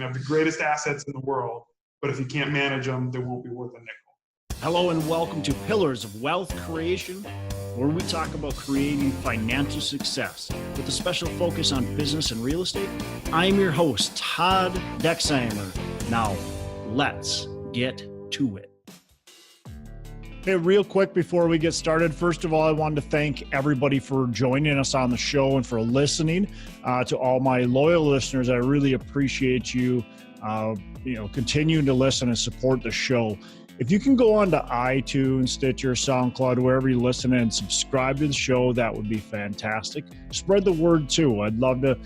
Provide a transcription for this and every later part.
can have the greatest assets in the world, but if you can't manage them, they won't be worth a nickel. Hello and welcome to Pillars of Wealth Creation, where we talk about creating financial success with a special focus on business and real estate. I'm your host, Todd Dexheimer. Now, let's get to it. Hey, real quick before we get started, first of all, I wanted to thank everybody for joining us on the show and for listening. To all my loyal listeners, I really appreciate you, continuing to listen and support the show. If you can go on to iTunes, Stitcher, SoundCloud, wherever you listen and subscribe to the show, that would be fantastic. Spread the word too. I'd love to,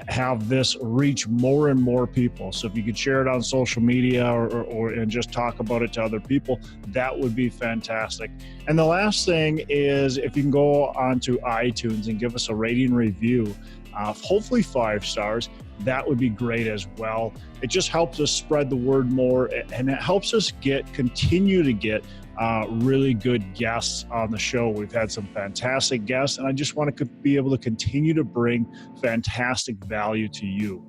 have this reach more and more people. So if you could share it on social media or and just talk about it to other people, that would be fantastic. And the last thing is if you can go onto iTunes and give us a rating review, hopefully 5 stars. That would be great as well. It just helps us spread the word more, and it helps us continue to get really good guests on the show. We've had some fantastic guests, and I just want to be able to continue to bring fantastic value to you.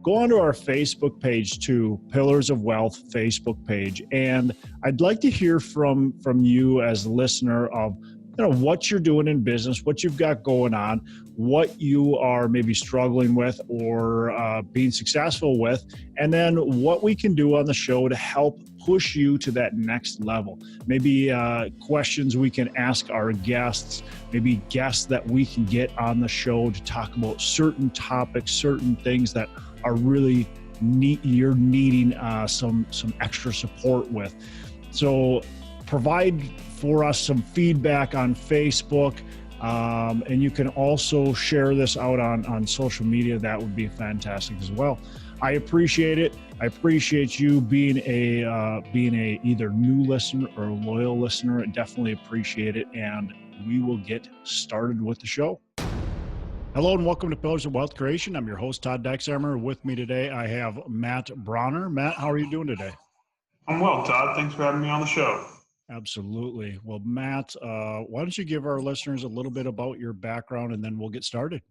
Go onto our Facebook page too, Pillars of Wealth Facebook page, and I'd like to hear from you as a listener of what you're doing in business, what you've got going on, what you are maybe struggling with or being successful with, and then what we can do on the show to help push you to that next level. Maybe questions we can ask our guests, maybe guests that we can get on the show to talk about certain topics, certain things that are really you're needing some extra support with. So provide for us some feedback on Facebook, and you can also share this out on social media. That would be fantastic as well. I appreciate it. I appreciate you being a either new listener or a loyal listener. I definitely appreciate it, and we will get started with the show. Hello and welcome to Pillars of Wealth Creation. I'm your host, Todd Dexheimer. With me today, I have Matt Brawner. Matt, how are you doing today? I'm well, Todd. Thanks for having me on the show. Absolutely. Well, Matt, why don't you give our listeners a little bit about your background, and then we'll get started.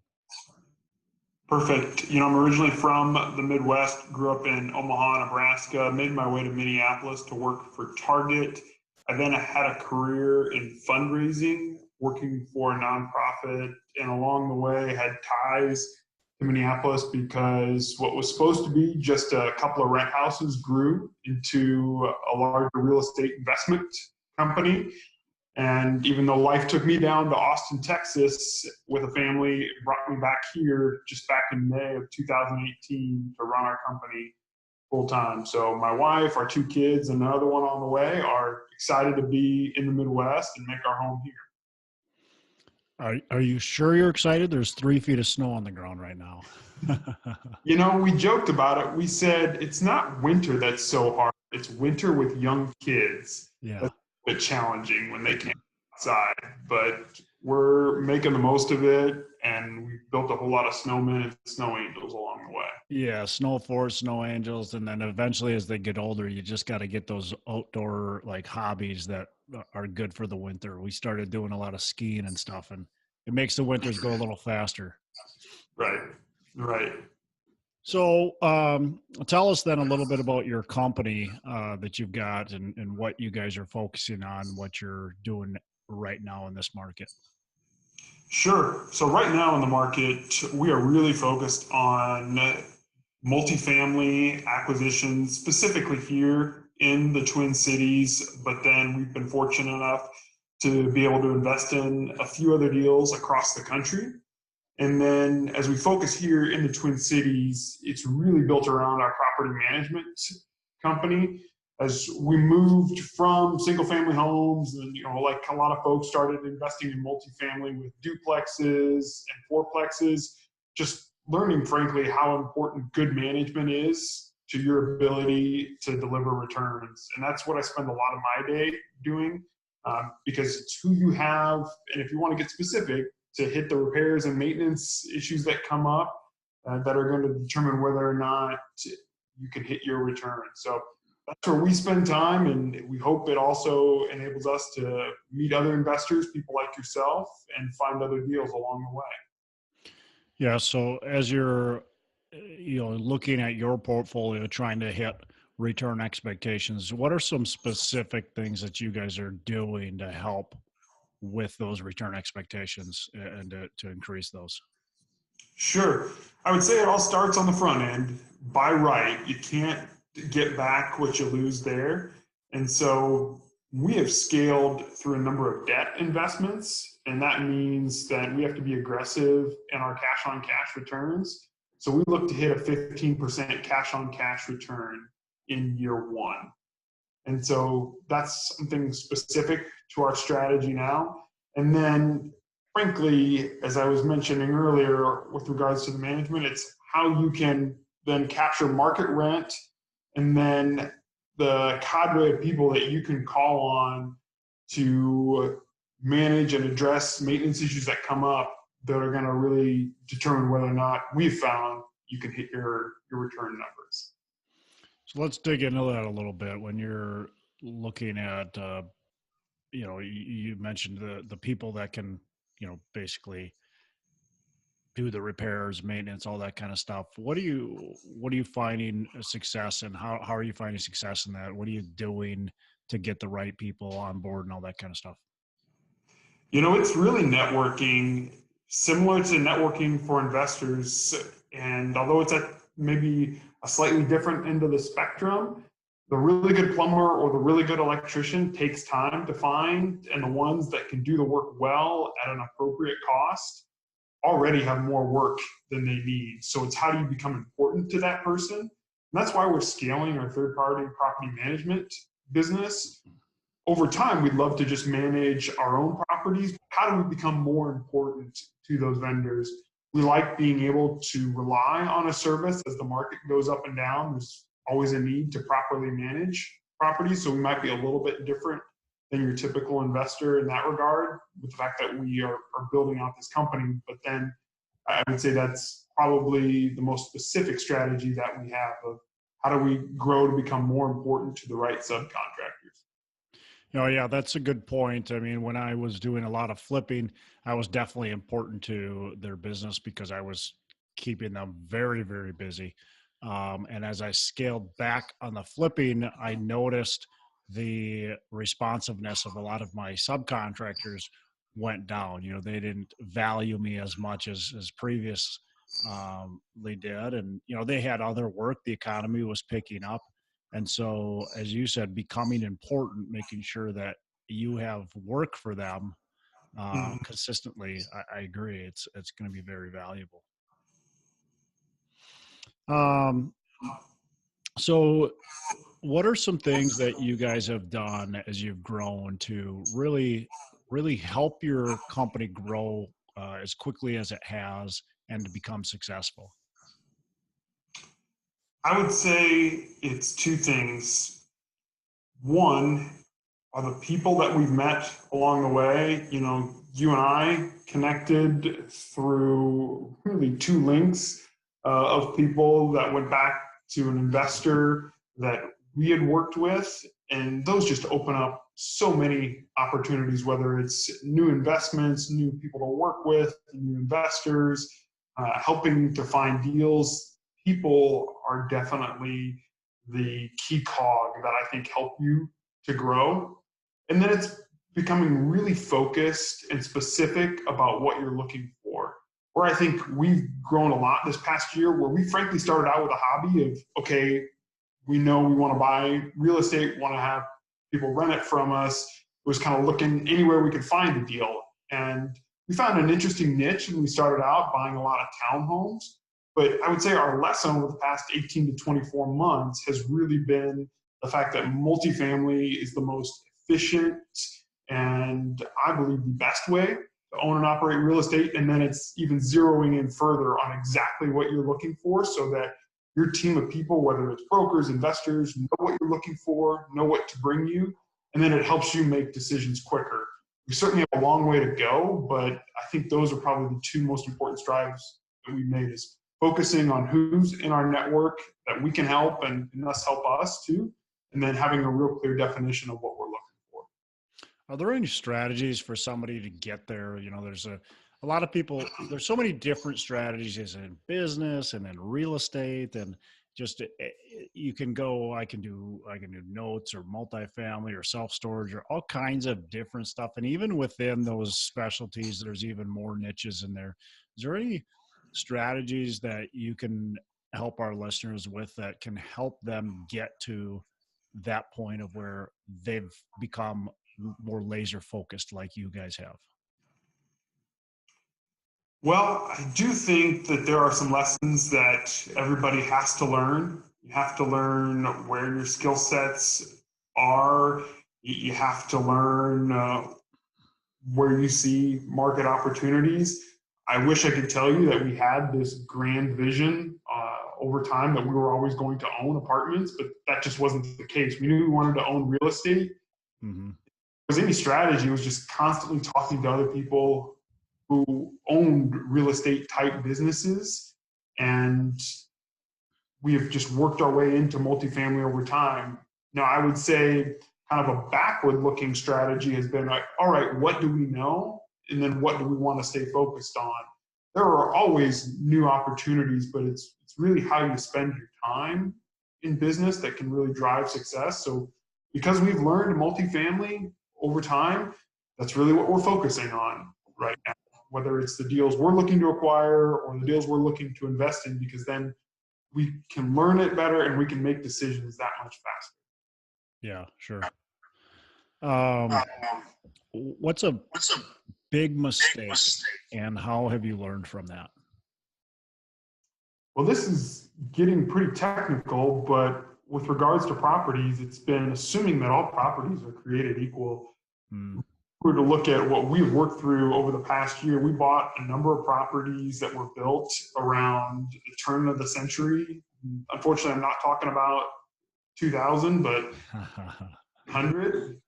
Perfect. I'm originally from the Midwest, grew up in Omaha, Nebraska, made my way to Minneapolis to work for Target. I then had a career in fundraising, working for a nonprofit, and along the way had ties to Minneapolis because what was supposed to be just a couple of rent houses grew into a larger real estate investment company. And even though life took me down to Austin, Texas with a family, it brought me back here just back in May of 2018 to run our company full time. So my wife, our 2 kids, and another one on the way are excited to be in the Midwest and make our home here. Are you sure you're excited? There's 3 feet of snow on the ground right now. We joked about it. We said it's not winter that's so hard. It's winter with young kids. Yeah. That's a bit challenging when they can't go outside. But we're making the most of it, and we built a whole lot of snowmen and snow angels along the way. Yeah, snow forest, snow angels, and then eventually as they get older, you just got to get those outdoor hobbies that are good for the winter. We started doing a lot of skiing and stuff, and it makes the winters go a little faster. Right. So tell us then a little bit about your company that you've got and what you guys are focusing on, what you're doing right now in this market. Sure. So right now in the market, we are really focused on multifamily acquisitions, specifically here in the Twin Cities, but then we've been fortunate enough to be able to invest in a few other deals across the country. And then as we focus here in the Twin Cities, it's really built around our property management company. As we moved from single family homes and, like a lot of folks started investing in multifamily with duplexes and fourplexes, just learning frankly how important good management is to your ability to deliver returns. And that's what I spend a lot of my day doing because it's who you have. And if you want to get specific, to hit the repairs and maintenance issues that come up that are going to determine whether or not you can hit your return. So that's where we spend time, and we hope it also enables us to meet other investors, people like yourself, and find other deals along the way. Yeah. So as you're looking at your portfolio, trying to hit return expectations, what are some specific things that you guys are doing to help with those return expectations and to increase those? Sure. I would say it all starts on the front end. Buy right. You can't get back what you lose there. And so we have scaled through a number of debt investments, and that means that we have to be aggressive in our cash on cash returns. So we look to hit a 15% cash on cash return in year one. And so that's something specific to our strategy now. And then, frankly, as I was mentioning earlier, with regards to the management, it's how you can then capture market rent and then the cadre of people that you can call on to manage and address maintenance issues that come up that are going to really determine whether or not we've found you can hit your return numbers. So let's dig into that a little bit. When you're looking at, you mentioned the people that can, basically do the repairs, maintenance, all that kind of stuff. What are you finding a success in? How are you finding success in that? What are you doing to get the right people on board and all that kind of stuff? It's really networking, similar to networking for investors. And although it's at maybe a slightly different end of the spectrum, the really good plumber or the really good electrician takes time to find, and the ones that can do the work well at an appropriate cost already have more work than they need. So it's how do you become important to that person? And that's why we're scaling our third-party property management business. Over time, we'd love to just manage our own properties. How do we become more important to those vendors? We like being able to rely on a service as the market goes up and down. There's always a need to properly manage properties, so we might be a little bit different than your typical investor in that regard, with the fact that we are building out this company. But then I would say that's probably the most specific strategy that we have of how do we grow to become more important to the right subcontractors. Yeah, that's a good point. I mean, when I was doing a lot of flipping, I was definitely important to their business because I was keeping them very, very busy. And as I scaled back on the flipping, I noticed the responsiveness of a lot of my subcontractors went down. They didn't value me as much as previously did. And, they had other work. The economy was picking up. And so, as you said, becoming important, making sure that you have work for them consistently, I agree. It's going to be very valuable. So what are some things that you guys have done as you've grown to really, really help your company grow as quickly as it has and to become successful? I would say it's two things. One are the people that we've met along the way. You and I connected through really two links of people that went back to an investor that we had worked with. And those just open up so many opportunities, whether it's new investments, new people to work with, new investors, helping to find deals. People are definitely the key cog that I think help you to grow. And then it's becoming really focused and specific about what you're looking for. Where I think we've grown a lot this past year, where we frankly started out with a hobby of, okay, we know we want to buy real estate, want to have people rent it from us. It was kind of looking anywhere we could find a deal. And we found an interesting niche, and we started out buying a lot of townhomes. But I would say our lesson over the past 18 to 24 months has really been the fact that multifamily is the most efficient and I believe the best way to own and operate real estate. And then it's even zeroing in further on exactly what you're looking for so that your team of people, whether it's brokers, investors, know what you're looking for, know what to bring you, and then it helps you make decisions quicker. We certainly have a long way to go, but I think those are probably the two most important strides that we've made, is focusing on who's in our network that we can help and us help us too, and then having a real clear definition of what we're looking for. Are there any strategies for somebody to get there? There's a lot of people, there's so many different strategies in business and in real estate, and just you can go, I can do notes or multifamily or self-storage or all kinds of different stuff. And even within those specialties, there's even more niches in there. Is there any strategies that you can help our listeners with that can help them get to that point of where they've become more laser focused like you guys have? Well, I do think that there are some lessons that everybody has to learn. You have to learn where your skill sets are. You have to learn where you see market opportunities. I wish I could tell you that we had this grand vision over time that we were always going to own apartments, but that just wasn't the case. We knew we wanted to own real estate. Mm-hmm. It was any strategy. It was just constantly talking to other people who owned real estate type businesses. And we have just worked our way into multifamily over time. Now, I would say kind of a backward looking strategy has been like, all right, what do we know? And then what do we want to stay focused on? There are always new opportunities, but it's really how you spend your time in business that can really drive success. So because we've learned multifamily over time, that's really what we're focusing on right now, whether it's the deals we're looking to acquire or the deals we're looking to invest in, because then we can learn it better and we can make decisions that much faster. Yeah, sure. What's a big mistake and how have you learned from that? Well, this is getting pretty technical, but with regards to properties, it's been assuming that all properties are created equal. Mm. If we were to look at what we've worked through over the past year, we bought a number of properties that were built around the turn of the century. Unfortunately, I'm not talking about 2000, but 100.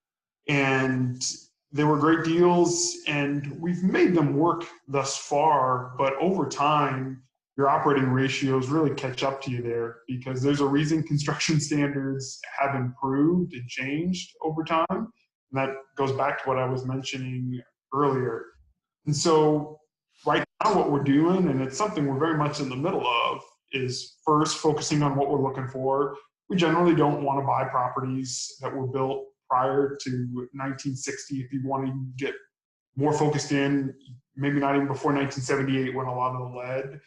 And they were great deals, and we've made them work thus far, but over time, your operating ratios really catch up to you there, because there's a reason construction standards have improved and changed over time. And that goes back to what I was mentioning earlier. And so right now what we're doing, and it's something we're very much in the middle of, is first focusing on what we're looking for. We generally don't want to buy properties that were built prior to 1960. If you want to get more focused in, maybe not even before 1978, when a lot of the lead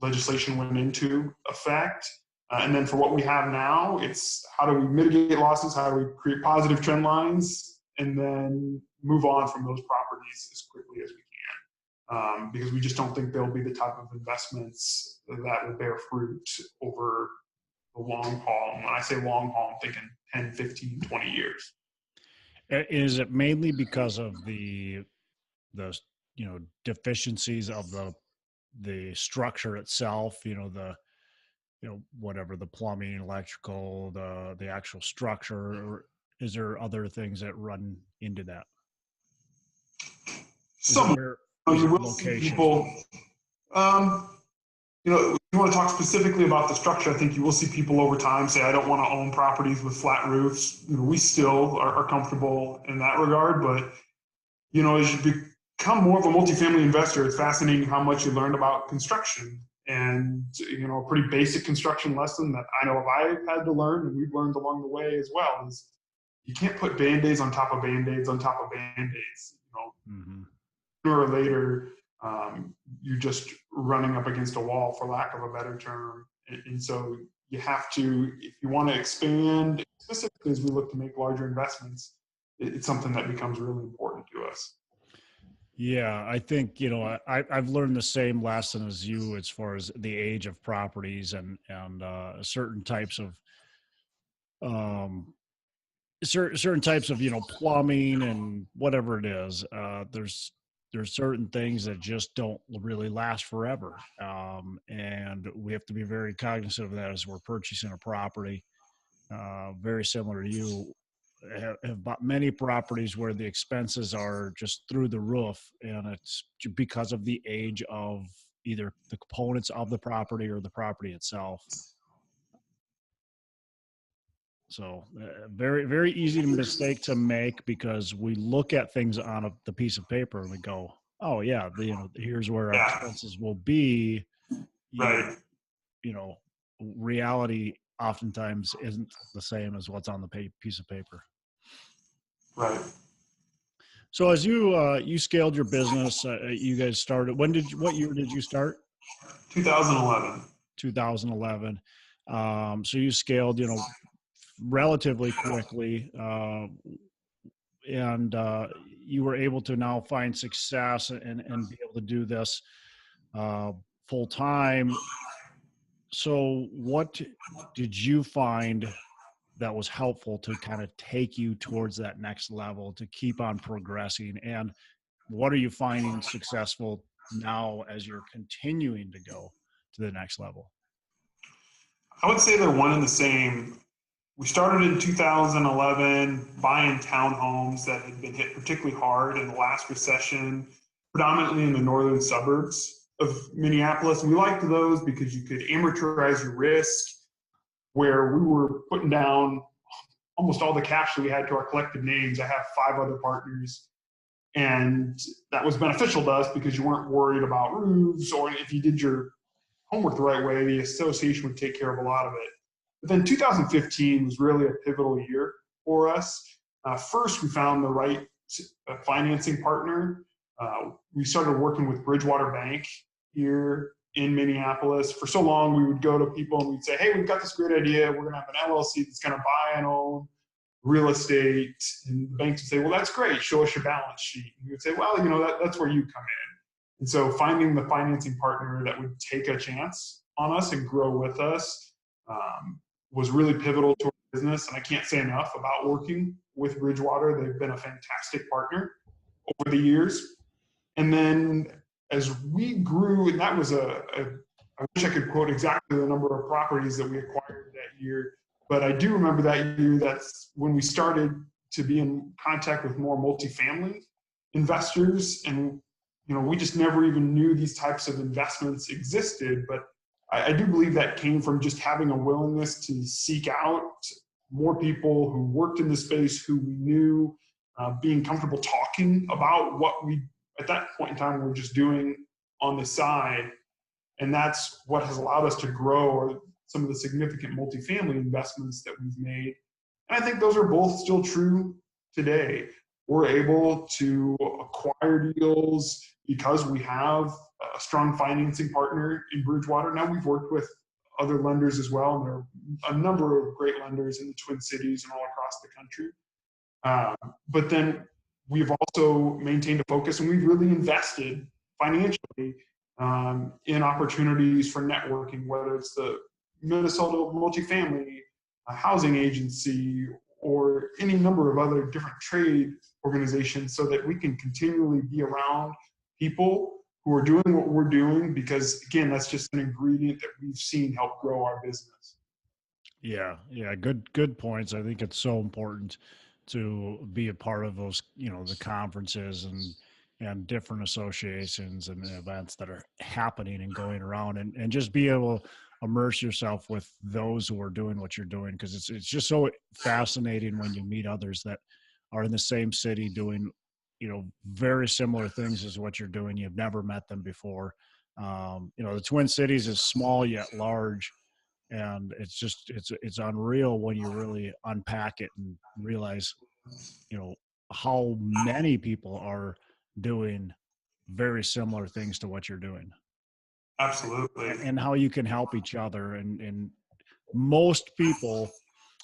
legislation went into effect. And then for what we have now, it's how do we mitigate losses, how do we create positive trend lines, and then move on from those properties as quickly as we can. Because we just don't think they'll be the type of investments that will bear fruit over the long haul. And when I say long haul, I'm thinking 10, 15, 20 years. Is it mainly because of the deficiencies of the structure itself, whatever, the plumbing, electrical, the actual structure, or is there other things that run into that? Some you will see people, if you want to talk specifically about the structure, I think you will see people over time say, I don't want to own properties with flat roofs. We still are comfortable in that regard, but as you become more of a multifamily investor, it's fascinating how much you learn about construction. And a pretty basic construction lesson that I know I've had to learn, and we've learned along the way as well, is you can't put Band-Aids on top of Band-Aids on top of Band-Aids. Mm-hmm. Sooner or later, you're just running up against a wall, for lack of a better term. And so you have to, if you want to expand, specifically as we look to make larger investments, it's something that becomes really important to us. Yeah, I think, I've learned the same lesson as you as far as the age of properties and certain types of certain types of, plumbing and whatever it is. There's certain things that just don't really last forever. And we have to be very cognizant of that as we're purchasing a property. Very similar to you, have bought many properties where the expenses are just through the roof, and it's because of the age of either the components of the property or the property itself. So very, very easy mistake to make, because we look at things on the piece of paper and we go, oh yeah, here's where our Yeah, expenses will be. Yet, right, you know, reality oftentimes isn't the same as what's on the piece of paper. right. So as you scaled your business, you guys started. What year did you start? 2011. 2011. So you scaled, relatively quickly, and you were able to now find success and be able to do this full time. So what did you find that was helpful to kind of take you towards that next level to keep on progressing? And what are you finding successful now as you're continuing to go to the next level? I would say they're one and the same. We started in 2011 buying townhomes that had been hit particularly hard in the last recession, predominantly in the northern suburbs of Minneapolis. And we liked those because you could amortize your risk, where we were putting down almost all the cash that we had to our collective names. I have 5 other partners. And that was beneficial to us because you weren't worried about roofs, or if you did your homework the right way, the association would take care of a lot of it. But then 2015 was really a pivotal year for us. First, we found the right financing partner. We started working with Bridgewater Bank here in Minneapolis. For so long, we would go to people and we'd say, hey, we've got this great idea. We're going to have an LLC that's going to buy and own real estate. And the banks would say, well, that's great. Show us your balance sheet. And we would say, well, that's where you come in. And so finding the financing partner that would take a chance on us and grow with us was really pivotal to our business. And I can't say enough about working with Bridgewater. They've been a fantastic partner over the years. And then as we grew, and that was I wish I could quote exactly the number of properties that we acquired that year, but I do remember that year, that's when we started to be in contact with more multifamily investors. And we just never even knew these types of investments existed. But I do believe that came from just having a willingness to seek out more people who worked in the space, who we knew, being comfortable talking about what we, at that point in time, were just doing on the side. And that's what has allowed us to grow some of the significant multifamily investments that we've made. And I think those are both still true today. We're able to acquire deals because we have a strong financing partner in Bridgewater. Now we've worked with other lenders as well, and there are a number of great lenders in the Twin Cities and all across the country. But then we've also maintained a focus, and we've really invested financially in opportunities for networking, whether it's the Minnesota multifamily housing agency or any number of other different trade organizations, so that we can continually be around people who are doing what we're doing, because again, that's just an ingredient that we've seen help grow our business. Yeah, good points. I think it's so important to be a part of those, the conferences and different associations and events that are happening and going around, and just be able to immerse yourself with those who are doing what you're doing, because it's just so fascinating when you meet others that are in the same city doing very similar things as what you're doing. You've never met them before. The Twin Cities is small yet large, and it's unreal when you really unpack it and realize how many people are doing very similar things to what you're doing, Absolutely. and how you can help each other. And most people,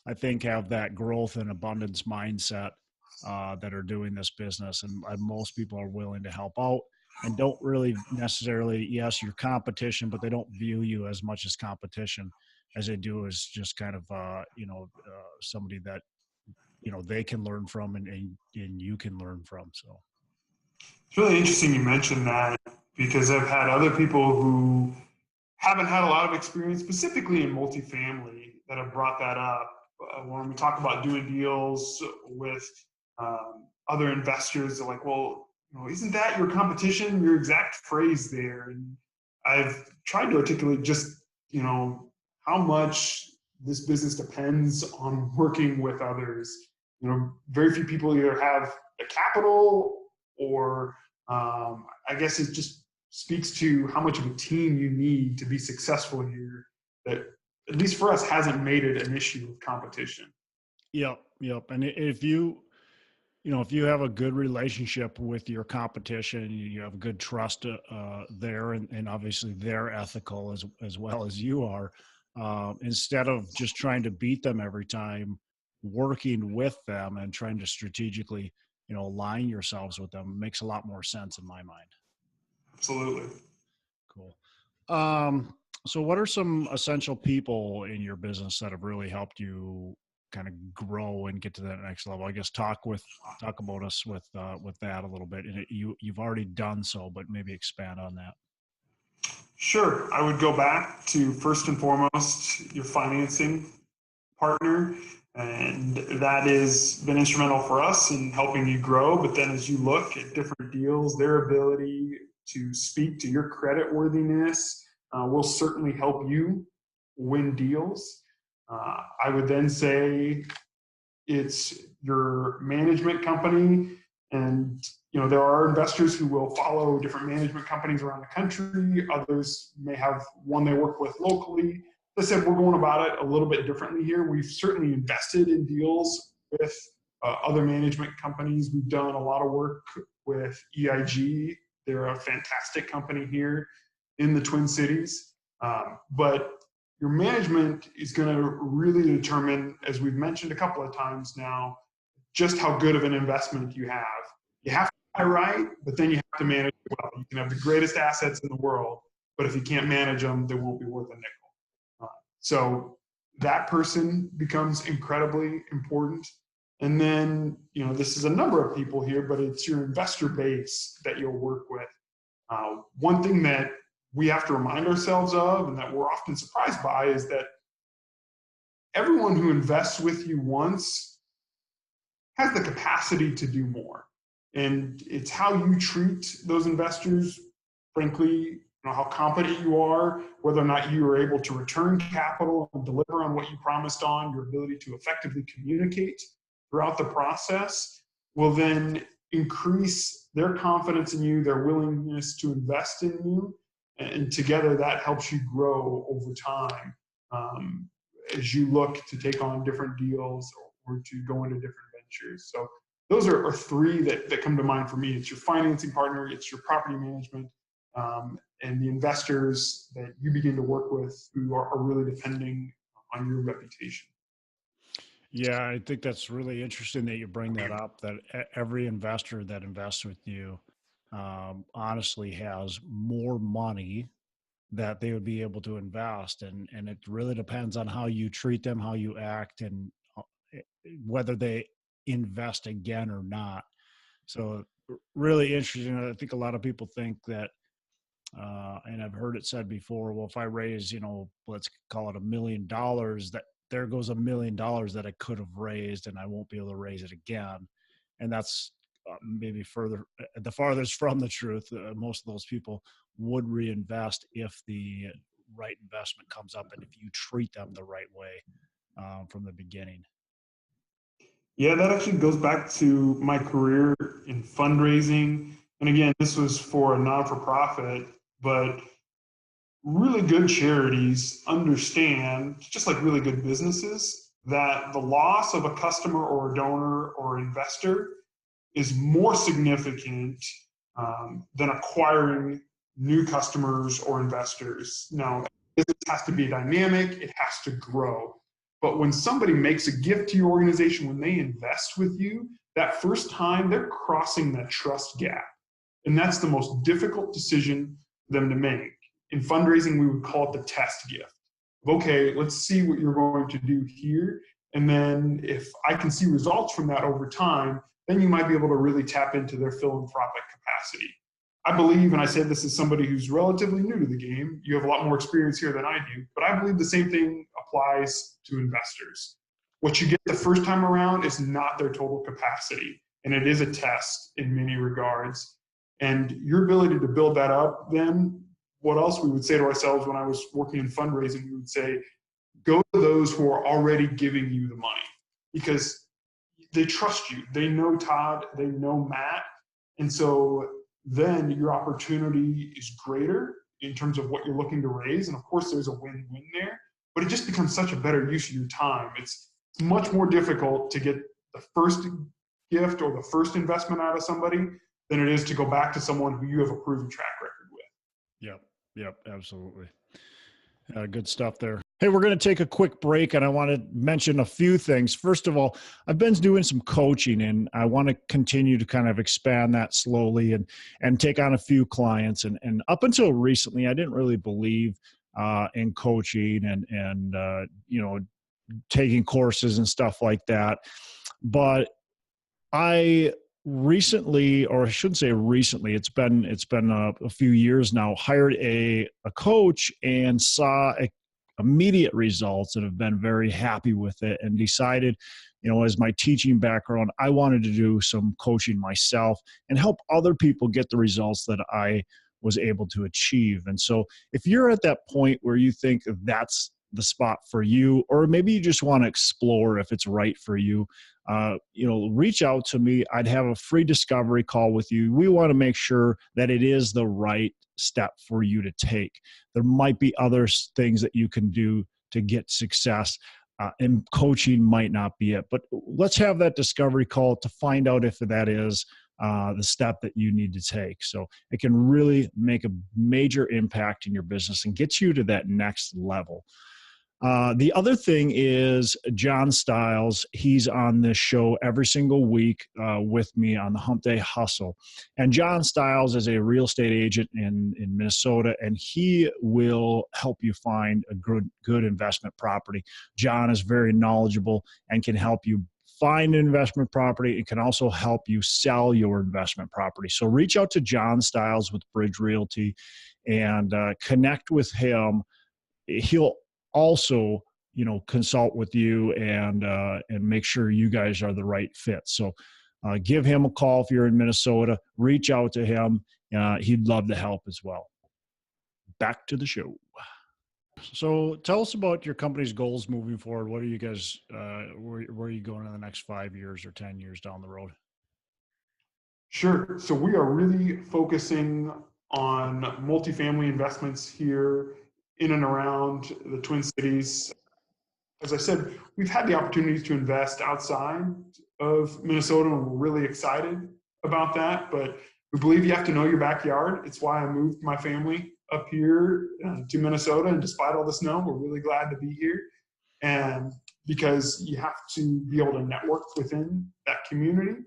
I think, have that growth and abundance mindset that are doing this business, and most people are willing to help out and don't really necessarily, yes, you're competition, but they don't view you as much as competition as they do as just kind of somebody that they can learn from, and you can learn from. So It's really interesting you mentioned that, because I've had other people who haven't had a lot of experience specifically in multifamily that have brought that up. When we talk about doing deals with other investors, they're like, well, isn't that your competition? Your exact phrase there. And I've tried to articulate just, how much this business depends on working with others. Very few people either have the capital or I guess it just speaks to how much of a team you need to be successful here, that at least for us hasn't made it an issue of competition. Yep. And if if you have a good relationship with your competition, you have good trust there, and obviously they're ethical as well as you are. Instead of just trying to beat them every time, working with them and trying to strategically, align yourselves with them makes a lot more sense in my mind. Absolutely. Cool. So what are some essential people in your business that have really helped you kind of grow and get to that next level? I guess talk about us with that a little bit. And you've already done so, but maybe expand on that. Sure. I would go back to, first and foremost, your financing partner. And that has been instrumental for us in helping you grow. But then as you look at different deals, their ability to speak to your credit worthiness will certainly help you win deals. I would then say it's your management company. And there are investors who will follow different management companies around the country. Others may have one they work with locally. As I said, we're going about it a little bit differently here. We've certainly invested in deals with other management companies. We've done a lot of work with EIG. They're a fantastic company here in the Twin Cities. But your management is going to really determine, as we've mentioned a couple of times now, just how good of an investment you have. You have to buy right, but then you have to manage it well. You can have the greatest assets in the world, but if you can't manage them, they won't be worth a nickel. So that person becomes incredibly important. And then, this is a number of people here, but it's your investor base that you'll work with. One thing that we have to remind ourselves of, and that we're often surprised by, is that everyone who invests with you once has the capacity to do more. And it's how you treat those investors, frankly, how competent you are, whether or not you are able to return capital and deliver on what you promised on, your ability to effectively communicate throughout the process will then increase their confidence in you, their willingness to invest in you. And together that helps you grow over time as you look to take on different deals or to go into different ventures. So those are three that come to mind for me. It's your financing partner, it's your property management, and the investors that you begin to work with who are really depending on your reputation. Yeah, I think that's really interesting that you bring that up, that every investor that invests with you honestly has more money that they would be able to invest. And it really depends on how you treat them, how you act, and whether they invest again or not. So really interesting. I think a lot of people think that, and I've heard it said before, well, if I raise, let's call it $1 million, that there goes $1 million that I could have raised and I won't be able to raise it again. And that's maybe the farthest from the truth. Most of those people would reinvest if the right investment comes up and if you treat them the right way from the beginning. Yeah, that actually goes back to my career in fundraising. And again, this was for a non-for-profit, but really good charities understand, just like really good businesses, that the loss of a customer or a donor or investor is more significant than acquiring new customers or investors. Now, it has to be dynamic, it has to grow. But when somebody makes a gift to your organization, when they invest with you, that first time they're crossing that trust gap. And that's the most difficult decision for them to make. In fundraising, we would call it the test gift. Okay, let's see what you're going to do here. And then if I can see results from that over time, then you might be able to really tap into their philanthropic capacity. I believe, and I say this as somebody who's relatively new to the game, you have a lot more experience here than I do, but I believe the same thing applies to investors. What you get the first time around is not their total capacity, and it is a test in many regards. And your ability to build that up, then what else we would say to ourselves when I was working in fundraising, we would say, go to those who are already giving you the money because they trust you. They know Todd, they know Matt. And so then your opportunity is greater in terms of what you're looking to raise. And of course, there's a win-win there, but it just becomes such a better use of your time. It's much more difficult to get the first gift or the first investment out of somebody than it is to go back to someone who you have a proven track record with. Yep, absolutely. Good stuff there. Hey, we're going to take a quick break, and I want to mention a few things. First of all, I've been doing some coaching, and I want to continue to kind of expand that slowly and take on a few clients. And up until recently, I didn't really believe in coaching and taking courses and stuff like that. But I recently, or I shouldn't say recently, it's been a few years now, hired a coach and saw immediate results and have been very happy with it, and decided, as my teaching background, I wanted to do some coaching myself and help other people get the results that I was able to achieve. And so if you're at that point where you think that's the spot for you, or maybe you just want to explore if it's right for you, reach out to me. I'd have a free discovery call with you. We want to make sure that it is the right step for you to take. There might be other things that you can do to get success, and coaching might not be it. But let's have that discovery call to find out if that is the step that you need to take. So it can really make a major impact in your business and get you to that next level. The other thing is John Stiles. He's on this show every single week with me on the Hump Day Hustle. And John Stiles is a real estate agent in Minnesota, and he will help you find a good investment property. John is very knowledgeable and can help you find an investment property. It can also help you sell your investment property. So reach out to John Stiles with Bridge Realty and connect with him. He'll also, consult with you and make sure you guys are the right fit. So give him a call if you're in Minnesota. Reach out to him. He'd love to help as well. Back to the show. So tell us about your company's goals moving forward. What are you guys, where are you going in the next 5 years or 10 years down the road? Sure. So we are really focusing on multifamily investments here in and around the Twin Cities. As I said, we've had the opportunity to invest outside of Minnesota, and we're really excited about that. But we believe you have to know your backyard. It's why I moved my family up here to Minnesota. And despite all the snow, we're really glad to be here. And because you have to be able to network within that community.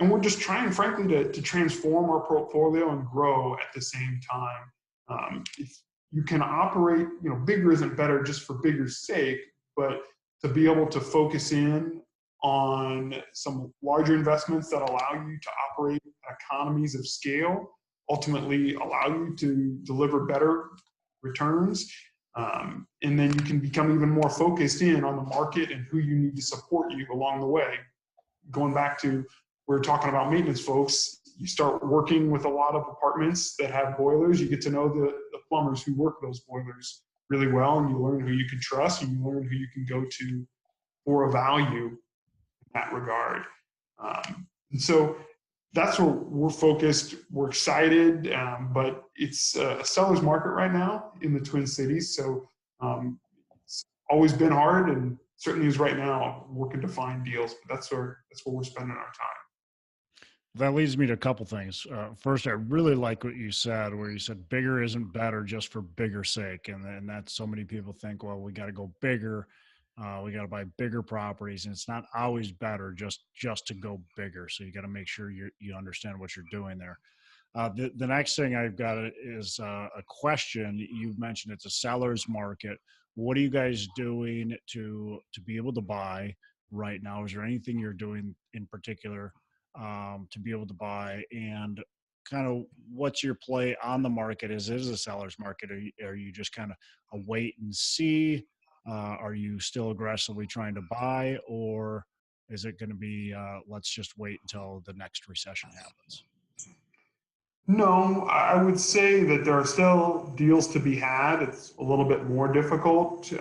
And we're just trying, frankly, to transform our portfolio and grow at the same time. If you can operate, bigger isn't better just for bigger's sake, but to be able to focus in on some larger investments that allow you to operate at economies of scale, ultimately allow you to deliver better returns. And then you can become even more focused in on the market and who you need to support you along the way. Going back to, we're talking about maintenance folks, you start working with a lot of apartments that have boilers, you get to know the plumbers who work those boilers really well, and you learn who you can trust, and you learn who you can go to for a value in that regard. And so that's where we're focused. We're excited, but it's a seller's market right now in the Twin Cities. So it's always been hard, and certainly is right now, working to find deals. But that's where we're spending our time. That leads me to a couple things. First, I really like what you said, where you said bigger isn't better just for bigger sake. And that's, so many people think, well, we got to go bigger. We got to buy bigger properties, and it's not always better just to go bigger. So you got to make sure you understand what you're doing there. The next thing I've got is a question. You mentioned it's a seller's market. What are you guys doing to be able to buy right now? Is there anything you're doing in particular to be able to buy, and kind of what's your play on the market? Is it a seller's market? Are you just kind of a wait and see? Are you still aggressively trying to buy, or is it going to be let's just wait until the next recession happens? No, I would say that there are still deals to be had. It's a little bit more difficult.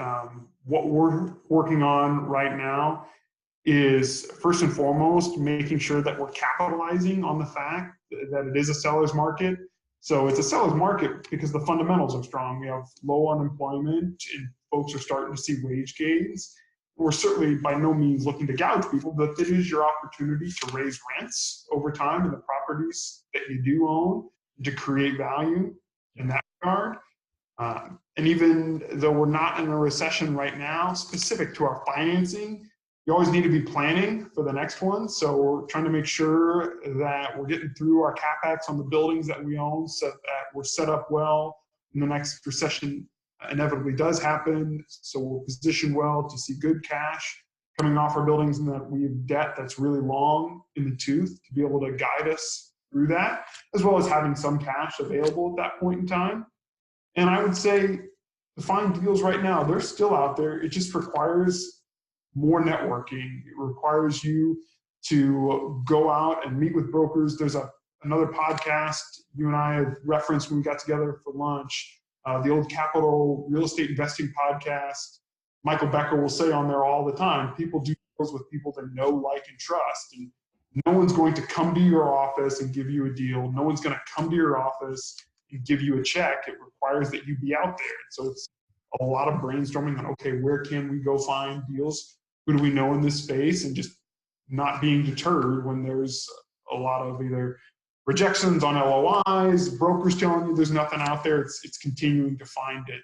What we're working on right now is first and foremost making sure that we're capitalizing on the fact that it is a seller's market. So it's a seller's market because the fundamentals are strong. We have low unemployment and folks are starting to see wage gains. We're certainly by no means looking to gouge people, but it is your opportunity to raise rents over time in the properties that you do own, to create value in that regard. And even though we're not in a recession right now, specific to our financing, you always need to be planning for the next one. So we're trying to make sure that we're getting through our CapEx on the buildings that we own so that we're set up well when the next recession inevitably does happen. So we're positioned well to see good cash coming off our buildings, and that we have debt that's really long in the tooth to be able to guide us through that, as well as having some cash available at that point in time. And I would say the fine deals right now, they're still out there. It just requires more networking. It requires you to go out and meet with brokers. There's another podcast you and I had referenced when we got together for lunch, the old Capital Real Estate Investing podcast. Michael Becker will say on there all the time, people do deals with people they know, like, and trust. And no one's going to come to your office and give you a deal. No one's going to come to your office and give you a check. It requires that you be out there. So it's a lot of brainstorming on, okay, where can we go find deals? Who do we know in this space? And just not being deterred when there's a lot of either rejections on LOIs, brokers telling you there's nothing out there. It's continuing to find it.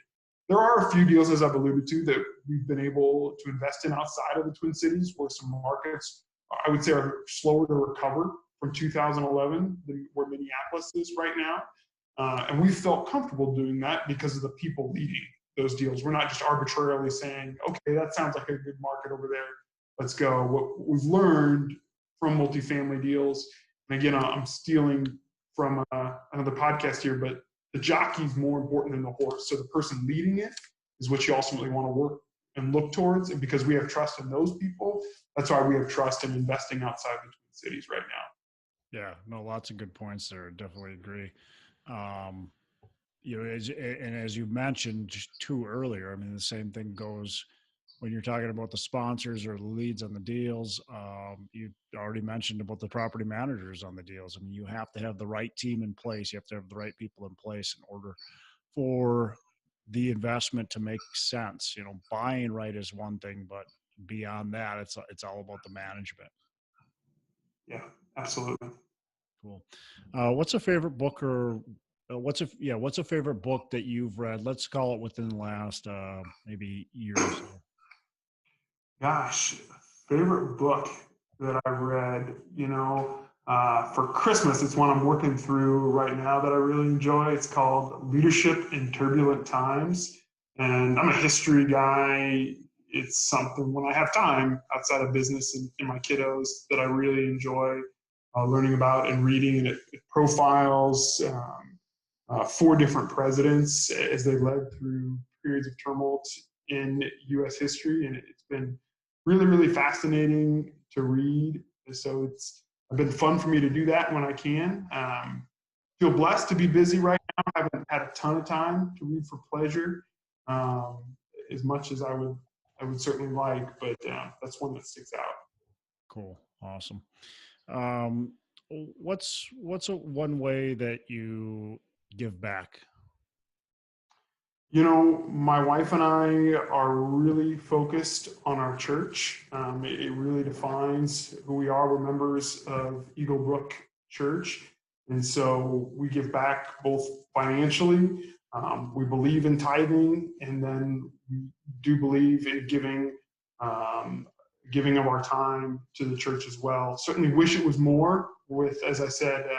There are a few deals, as I've alluded to, that we've been able to invest in outside of the Twin Cities, where some markets, I would say, are slower to recover from 2011 than where Minneapolis is right now. And we felt comfortable doing that because of the people leading those deals. We're not just arbitrarily saying, okay, that sounds like a good market over there, let's go. What we've learned from multifamily deals, and again, I'm stealing from another podcast here, but the jockey's more important than the horse. So the person leading it is what you ultimately want to work and look towards. And because we have trust in those people, that's why we have trust in investing outside the Twin Cities right now. Yeah, no, lots of good points there. Definitely agree. As you mentioned too earlier, I mean, the same thing goes when you're talking about the sponsors or the leads on the deals. You already mentioned about the property managers on the deals. I mean, you have to have the right team in place. You have to have the right people in place in order for the investment to make sense. Buying right is one thing, but beyond that, it's all about the management. Yeah, absolutely. Cool. What's a favorite book or what's a favorite book that you've read? Let's call it within the last maybe year or so. Gosh, favorite book that I read, for Christmas, it's one I'm working through right now that I really enjoy. It's called Leadership in Turbulent Times. And I'm a history guy. It's something when I have time outside of business and my kiddos that I really enjoy learning about and reading. And it profiles 4 different presidents as they led through periods of tumult in U.S. history. And it's been really, really fascinating to read. So it's been fun for me to do that when I can. Feel blessed to be busy right now. I haven't had a ton of time to read for pleasure as much as I would certainly like, but that's one that sticks out. Cool. Awesome. What's one way that you give back? My wife and I are really focused on our church. It really defines who we are. We're members of Eagle Brook Church. And so we give back both financially. We believe in tithing, and then we do believe in giving of our time to the church as well. Certainly wish it was more with, as I said,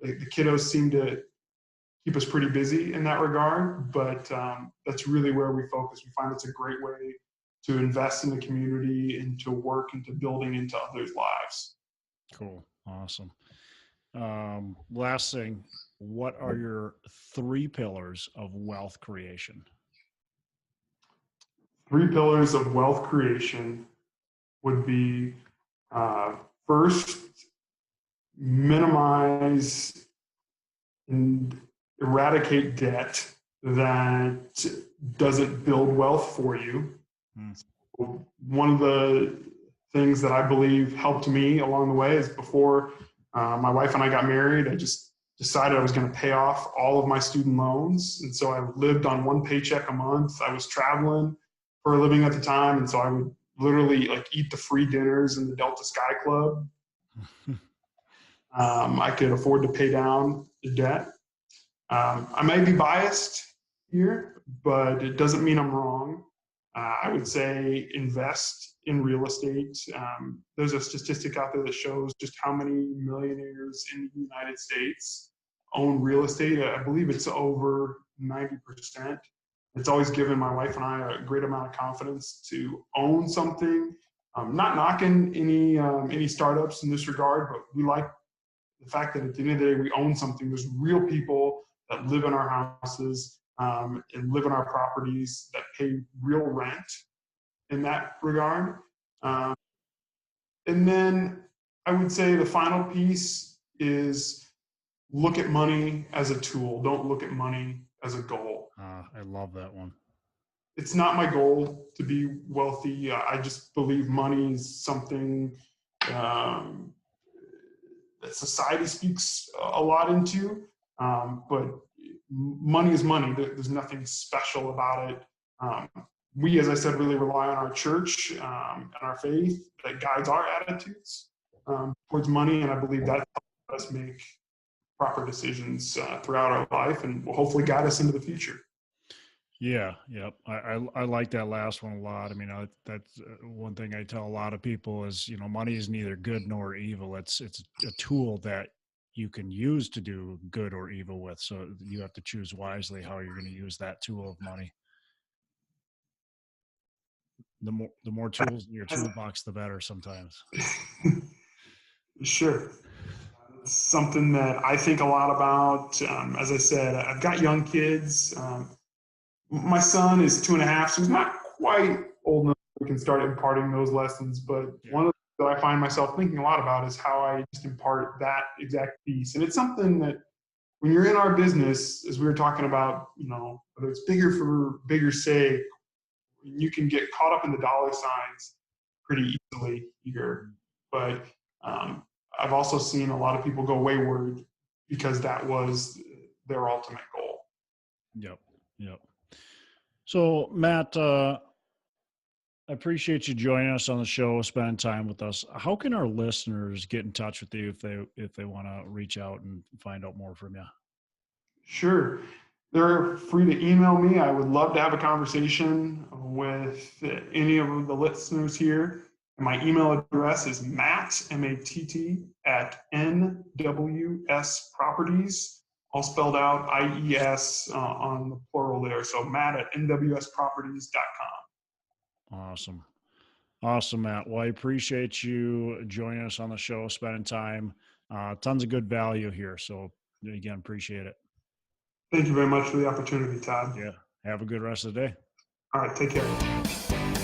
the kiddos seem to keep us pretty busy in that regard, but that's really where we focus. We find it's a great way to invest in the community and to work into building into others' lives. Cool. Awesome. Last thing, what are your 3 pillars of wealth creation? 3 pillars of wealth creation would be first, minimize and eradicate debt that doesn't build wealth for you. One of the things that I believe helped me along the way is before my wife and I got married, I just decided I was going to pay off all of my student loans. And so I lived on one paycheck a month. I was traveling for a living at the time. And so I would literally like eat the free dinners in the Delta Sky Club. I could afford to pay down the debt. I may be biased here, but it doesn't mean I'm wrong. I would say invest in real estate. There's a statistic out there that shows just how many millionaires in the United States own real estate. I believe it's over 90%. It's always given my wife and I a great amount of confidence to own something. Not knocking any startups in this regard, but we like the fact that at the end of the day, we own something. There's real people that live in our houses and live in our properties that pay real rent in that regard. And then I would say the final piece is look at money as a tool. Don't look at money as a goal. I love that one. It's not my goal to be wealthy. I just believe money is something that society speaks a lot into, but money is money. There's nothing special about it. We, as I said, really rely on our church and our faith that guides our attitudes towards money, and I believe that helps us make proper decisions throughout our life and will hopefully guide us into the future. Yeah. Yep. I like that last one a lot. I mean, that's one thing I tell a lot of people is, money is neither good nor evil. It's a tool that you can use to do good or evil with. So you have to choose wisely how you're going to use that tool of money. The more tools in your toolbox, the better sometimes. Sure. It's something that I think a lot about. As I said, I've got young kids. My son is 2.5, so he's not quite old enough we can start imparting those lessons. But one of the things that I find myself thinking a lot about is how I just impart that exact piece. And it's something that when you're in our business, as we were talking about, whether it's bigger for bigger sake, you can get caught up in the dollar signs pretty easily here. But I've also seen a lot of people go wayward because that was their ultimate goal. Yep. So, Matt, I appreciate you joining us on the show, spending time with us. How can our listeners get in touch with you if they want to reach out and find out more from you? Sure. They're free to email me. I would love to have a conversation with any of the listeners here. And my email address is matt, M-A-T-T, @NWS Properties, all spelled out, IES on the plural there. So matt @nwsproperties.com. Awesome, Matt. Well, I appreciate you joining us on the show, spending time. Tons of good value here. So again, appreciate it. Thank you very much for the opportunity, Todd. Yeah. Have a good rest of the day. All right. Take care.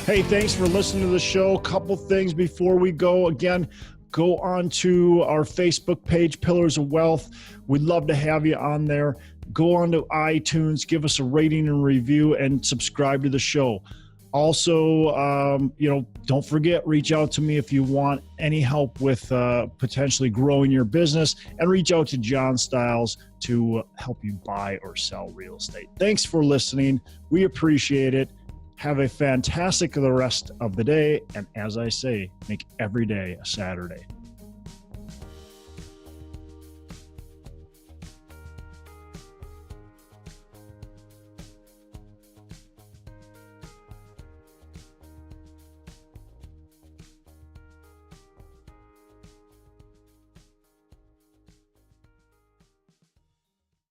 Hey, thanks for listening to the show. Couple things before we go. Again, go on to our Facebook page, Pillars of Wealth. We'd love to have you on there. Go on to iTunes, give us a rating and review, and subscribe to the show. Also, don't forget, reach out to me if you want any help with potentially growing your business, and reach out to John Stiles to help you buy or sell real estate. Thanks for listening. We appreciate it. Have a fantastic the rest of the day. And as I say, make every day a Saturday.